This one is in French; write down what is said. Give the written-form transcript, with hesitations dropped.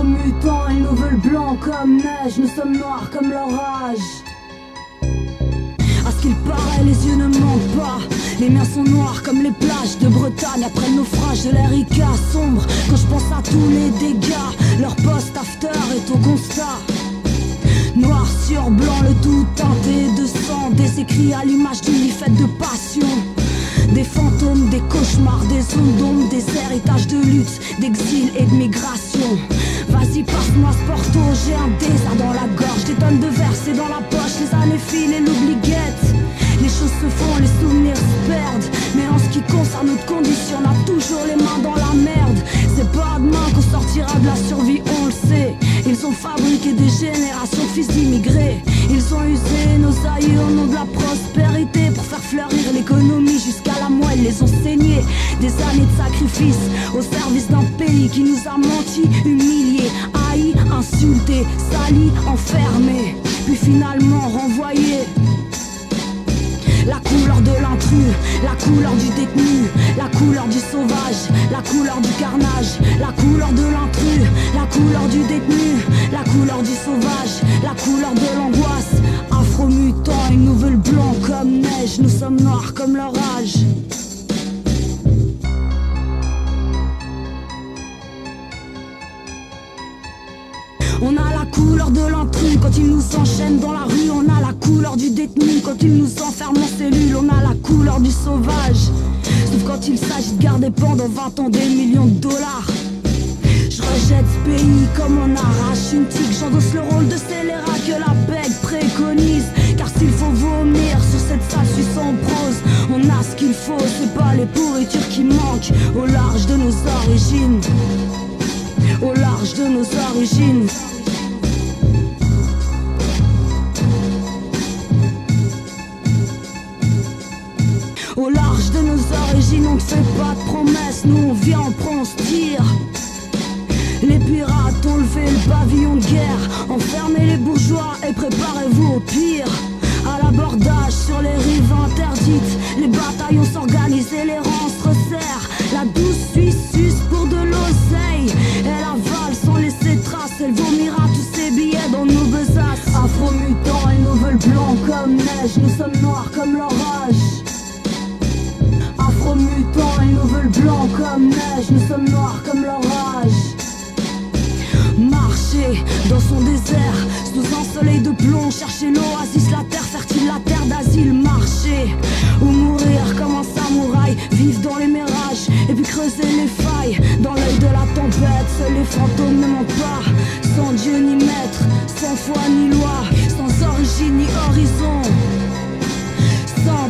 Afro-mutants, ils nous veulent blancs comme neige, nous sommes noirs comme l'orage. À ce qu'il paraît, les yeux ne mentent pas. Les miens sont noirs comme les plages de Bretagne après le naufrage de l'Erika sombre. Quand je pense à tous les dégâts, leur post-after est au constat. Noir sur blanc, le tout teinté de sang. Des écrits à l'image d'une vie faite de passion. Des fantômes, des cauchemars, des zones d'ombre, des héritages de lutte, d'exil et de migration. Vas-y, passe-moi ce porto, j'ai un désert dans la gorge. Des tonnes de versets dans la poche, les années filent et l'oubli guette. Les choses se font, les souvenirs se perdent. Mais en ce qui concerne notre condition, on a toujours les mains dans la merde. C'est pas demain qu'on sortira de la survie, on le sait. Ils ont fabriqué des générations de fils d'immigrés. Ils ont usé nos aïeux au nom de la prospérité pour faire fleurir l'économie jusqu'à la moelle. Les ont saignés des années de sacrifice au service d'un pays qui nous a menti, humiliés, haïs, insultés, salis, enfermés, puis finalement renvoyés. La couleur de l'intrus, la couleur du détenu, la couleur du sauvage, la couleur du carnage, la couleur de l'intrus, la couleur du détenu, la couleur du sauvage, la couleur de l'angoisse. Afro-mutants, ils nous veulent blancs comme neige, nous sommes noirs comme l'orage. On a la couleur de l'intrus quand il nous enchaîne dans la rue. On a la couleur du détenu quand il nous enferme en cellule. On a la couleur du sauvage, sauf quand il s'agit de garder pendant 20 ans des millions de dollars. Je rejette ce pays comme on arrache une tique. J'endosse le rôle de scélérat que la PEG préconise. Car s'il faut vomir sur cette sale Suisse en prose, on a ce qu'il faut, c'est pas les pourritures qui manquent. Au large de nos origines, au large de nos origines. Au large de nos origines, on ne fait pas de promesses. Nous on vient, on prend, on se tire. Les pirates ont levé le pavillon de guerre. Enfermez les bourgeois et préparez-vous au pire. À l'abordage sur les rives interdites, les bataillons s'organisent et les rangs se resserrent. La douce Suisse suce pour de l'oseille. Elle avale sans laisser trace, elle vomira tous ses billets dans nos besaces. Afro-mutants, ils nous veulent blancs comme neige, nous sommes noirs comme l'orage. Afro-mutants, ils nous veulent blancs comme neige, nous sommes noirs comme l'orage. Marcher dans son désert, sous un soleil de plomb, chercher l'oasis, la terre fertile, la terre d'asile. Marcher ou mourir comme un samouraï, vivre dans les mirages et puis creuser les failles. Dans l'œil de la tempête, seuls les fantômes ne mentent pas. Sans Dieu ni maître, sans foi ni loi, sans origine ni horizon, sans